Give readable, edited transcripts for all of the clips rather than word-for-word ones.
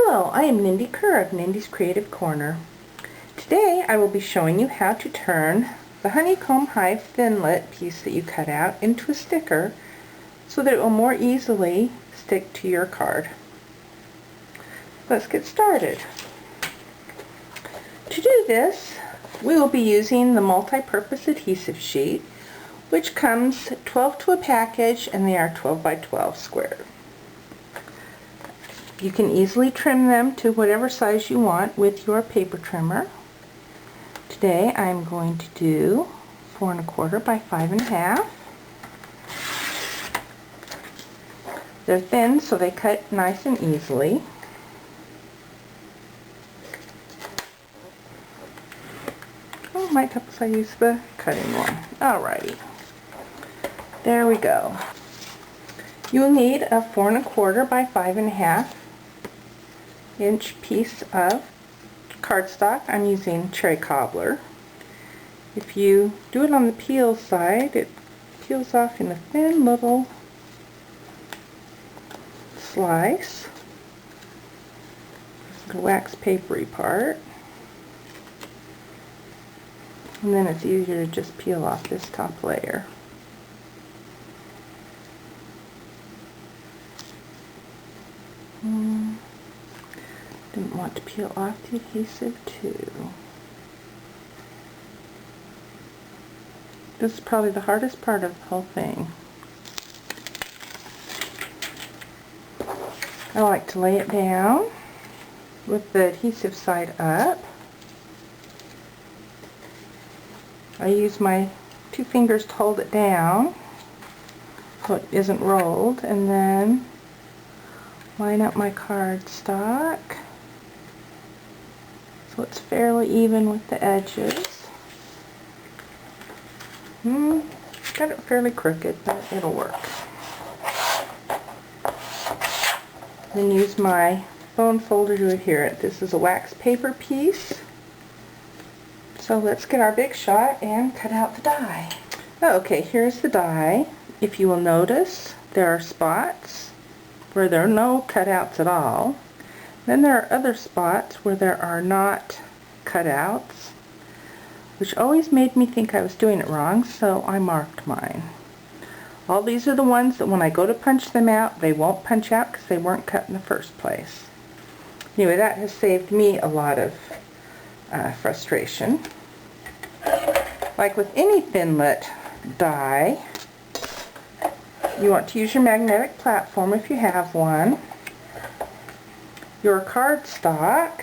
Hello, I am Nindy Kerr of Nindy's Creative Corner. Today I will be showing you how to turn the honeycomb hive Thinlit piece that you cut out into a sticker so that it will more easily stick to your card. Let's get started. To do this, we will be using the multi-purpose adhesive sheet, which comes 12 to a package, and they are 12 by 12 square. You can easily trim them to whatever size you want with your paper trimmer. Today I'm going to do 4 1/4 by 5 1/2. They're thin, so they cut nice and easily. Oh, might help if I use the cutting one. Alrighty, there we go. You'll need a 4 1/4 by 5 1/2 inch piece of cardstock. I'm using cherry cobbler. If you do it on the peel side, it peels off in a thin little slice. The wax papery part. And then it's easier to just peel off this top layer. Didn't want to peel off the adhesive too. This is probably the hardest part of the whole thing. I like to lay it down with the adhesive side up. I use my 2 fingers to hold it down so it isn't rolled, and then line up my cardstock so it's fairly even with the edges. Got it fairly crooked, but it'll work. Then use my bone folder to adhere it. This is a wax paper piece. So let's get our big shot and cut out the die. Okay, here's the die. If you will notice, there are spots where there are no cutouts at all. Then there are other spots where there are not cutouts, which always made me think I was doing it wrong, so I marked mine. All these are the ones that when I go to punch them out, they won't punch out because they weren't cut in the first place. Anyway, that has saved me a lot of frustration. Like with any Thinlit die, you want to use your magnetic platform if you have one, your cardstock,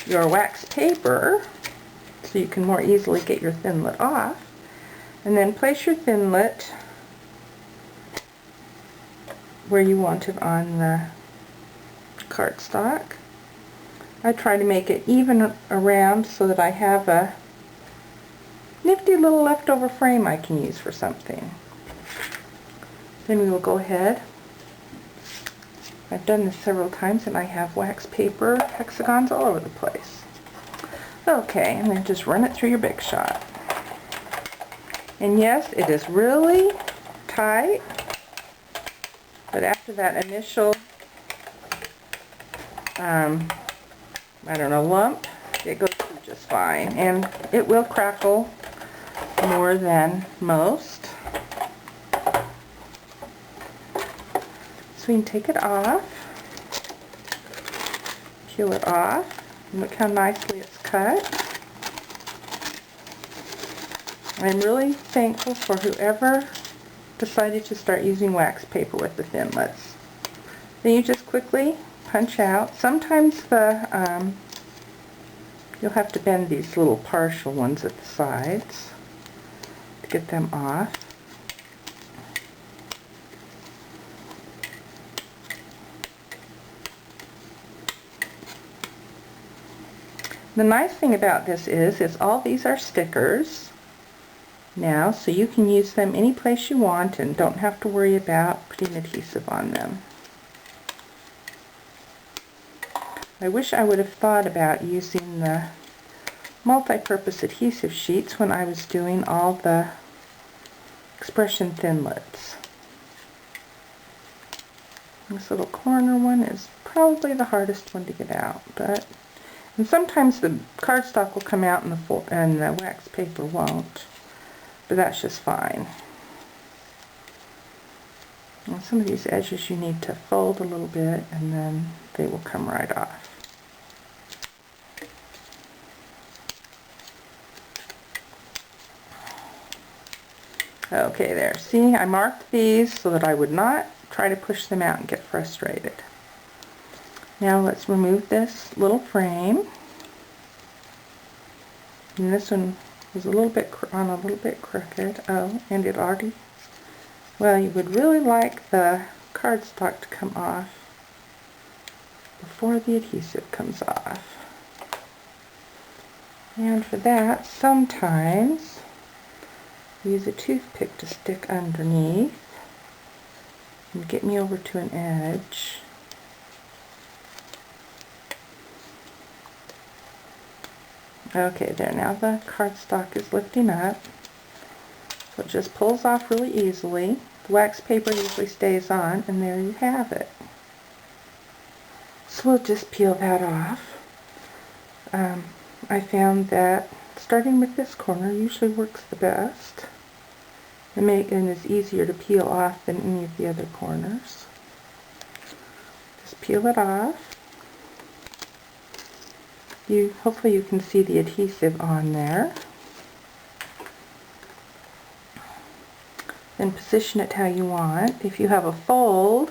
your wax paper, so you can more easily get your Thinlit off, and then place your Thinlit where you want it on the cardstock. I try to make it even around so that I have a nifty little leftover frame I can use for something. Then we will go ahead. I've done this several times and I have wax paper hexagons all over the place. Okay, and then just run it through your Big Shot. And yes, it is really tight, but after that initial I don't know, lump, it goes through just fine, and it will crackle more than most. So we can take it off, peel it off, and look how nicely it's cut. I'm really thankful for whoever decided to start using wax paper with the Thinlits. Then you just quickly punch out. Sometimes you'll have to bend these little partial ones at the sides to get them off. The nice thing about this is all these are stickers now, so you can use them any place you want and don't have to worry about putting adhesive on them. I wish I would have thought about using the multi-purpose adhesive sheets when I was doing all the expression Thinlits. This little corner one is probably the hardest one to get out, and sometimes the cardstock will come out and the wax paper won't, but that's just fine. And some of these edges you need to fold a little bit and then they will come right off. Okay, there. See, I marked these so that I would not try to push them out and get frustrated. Now let's remove this little frame. And this one was a little bit crooked. Oh, and it already, well, you would really like the cardstock to come off before the adhesive comes off. And for that, sometimes use a toothpick to stick underneath and get me over to an edge. Okay, there, now the cardstock is lifting up, so it just pulls off really easily. The wax paper usually stays on, and there you have it. So we'll just peel that off. I found that starting with this corner usually works the best, and is easier to peel off than any of the other corners. Just peel it off. Hopefully you can see the adhesive on there. Then position it how you want. If you have a fold,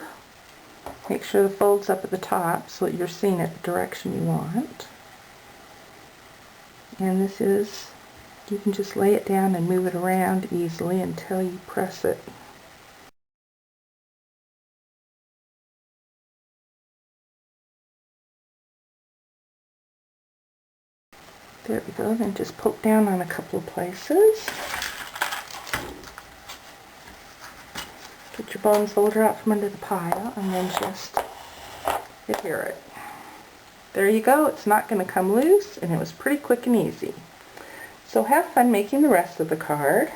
make sure the fold's up at the top so that you're seeing it the direction you want. And this is, you can just lay it down and move it around easily until you press it. There we go, then just poke down on a couple of places. Get your bone folder out from under the pile and then just adhere it. There you go, it's not going to come loose, and it was pretty quick and easy. So have fun making the rest of the card.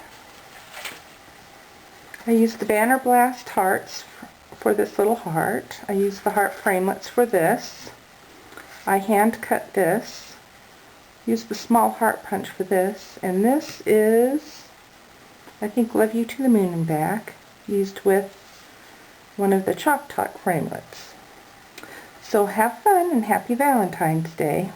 I used the Banner Blast hearts for this little heart. I used the heart framelits for this. I hand cut this. Used the small heart punch for this, and this is, I think, Love You to the Moon and Back, used with one of the Chalk Talk framelits. So have fun and happy Valentine's Day.